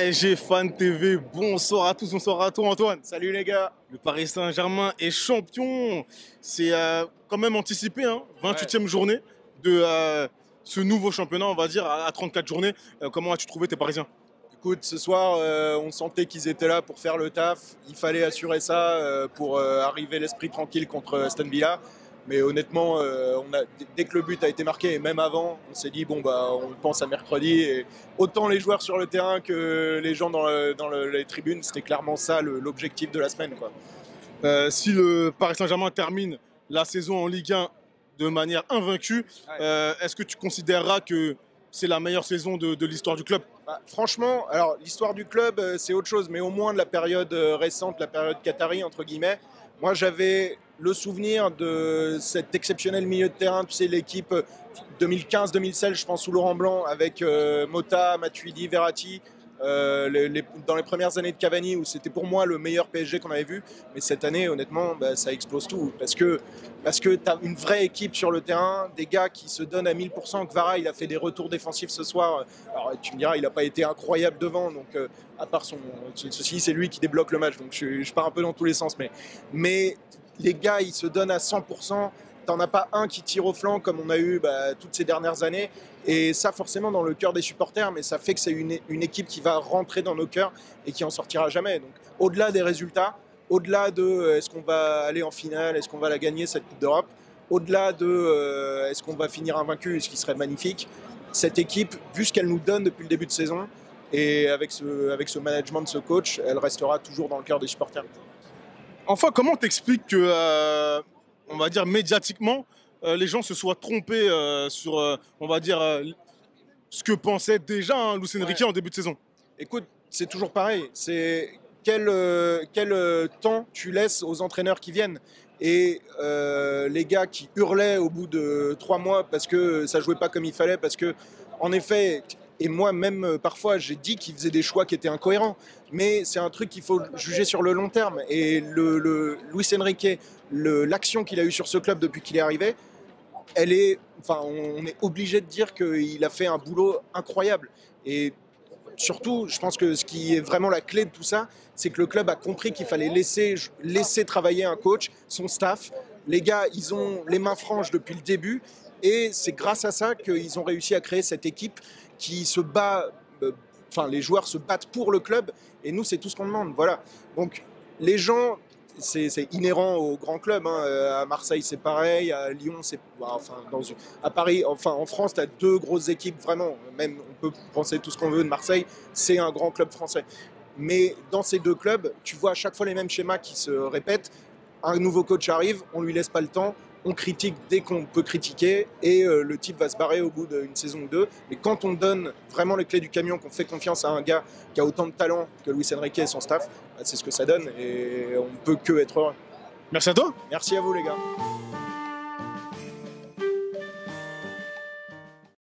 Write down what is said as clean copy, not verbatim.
PSG Fan TV, bonsoir à tous, bonsoir à toi Antoine. Salut les gars. Le Paris Saint-Germain est champion. C'est quand même anticipé, hein, Ouais. 28e journée de ce nouveau championnat, on va dire, à 34 journées. Comment as-tu trouvé tes Parisiens? Écoute, ce soir, on sentait qu'ils étaient là pour faire le taf. Il fallait assurer ça pour arriver l'esprit tranquille contre Aston Villa. Mais honnêtement, dès que le but a été marqué, et même avant, on s'est dit, bon, bah, on pense à mercredi. Et autant les joueurs sur le terrain que les gens dans les tribunes, c'était clairement ça l'objectif de la semaine, quoi. Si le Paris Saint-Germain termine la saison en Ligue 1 de manière invaincue, est-ce que tu considéreras que c'est la meilleure saison de l'histoire du club? Bah, franchement, alors l'histoire du club, c'est autre chose, mais au moins de la période récente, la période qatari, entre guillemets. Moi, j'avais le souvenir de cet exceptionnel milieu de terrain, tu sais, l'équipe 2015-2016, je pense, sous Laurent Blanc, avec Mota, Matuidi, Verratti, dans les premières années de Cavani, où c'était pour moi le meilleur PSG qu'on avait vu. Mais cette année, honnêtement, bah, ça explose tout. Parce que tu as une vraie équipe sur le terrain, des gars qui se donnent à 1000%. Kvara, il a fait des retours défensifs ce soir. Alors, tu me diras, il n'a pas été incroyable devant. Donc, à part ceci, c'est lui qui débloque le match. Donc, je pars un peu dans tous les sens. Mais les gars, ils se donnent à 100%. T'en as pas un qui tire au flanc comme on a eu toutes ces dernières années. Et ça, forcément, dans le cœur des supporters, mais ça fait que c'est une équipe qui va rentrer dans nos cœurs et qui en sortira jamais. Donc, au-delà des résultats, au-delà de est-ce qu'on va aller en finale, est-ce qu'on va la gagner, cette Coupe d'Europe, au-delà de est-ce qu'on va finir invaincu, ce qui serait magnifique, cette équipe, vu ce qu'elle nous donne depuis le début de saison, et avec ce management de ce coach, elle restera toujours dans le cœur des supporters. Enfin, comment t'expliques que, on va dire médiatiquement, les gens se soient trompés sur, on va dire, ce que pensait déjà Luis Enrique en début de saison? Écoute, c'est toujours pareil. C'est quel temps tu laisses aux entraîneurs qui viennent. Et les gars qui hurlaient au bout de 3 mois parce que ça jouait pas comme il fallait, parce que, en effet, et moi-même, parfois, j'ai dit qu'ils faisaient des choix qui étaient incohérents. Mais c'est un truc qu'il faut juger sur le long terme. Et Luis Enrique, l'action qu'il a eue sur ce club depuis qu'il est arrivé, on est obligé de dire qu'il a fait un boulot incroyable. Et surtout, je pense que ce qui est vraiment la clé de tout ça, c'est que le club a compris qu'il fallait laisser travailler un coach, son staff. Les gars, ils ont les mains franches depuis le début. Et c'est grâce à ça qu'ils ont réussi à créer cette équipe qui se bat. Les joueurs se battent pour le club. Et nous, c'est tout ce qu'on demande. Voilà. Donc, les gens, c'est inhérent aux grands clubs. Hein. À Marseille, c'est pareil. À Lyon, à Paris, en France, tu as 2 grosses équipes, vraiment. Même, on peut penser tout ce qu'on veut de Marseille. C'est un grand club français. Mais dans ces 2 clubs, tu vois à chaque fois les mêmes schémas qui se répètent. Un nouveau coach arrive, on lui laisse pas le temps. On critique dès qu'on peut critiquer et le type va se barrer au bout d'une saison ou 2. Mais quand on donne vraiment les clés du camion, qu'on fait confiance à un gars qui a autant de talent que Luis Enrique et son staff, c'est ce que ça donne et on ne peut que être heureux. Merci à toi. Merci à vous les gars.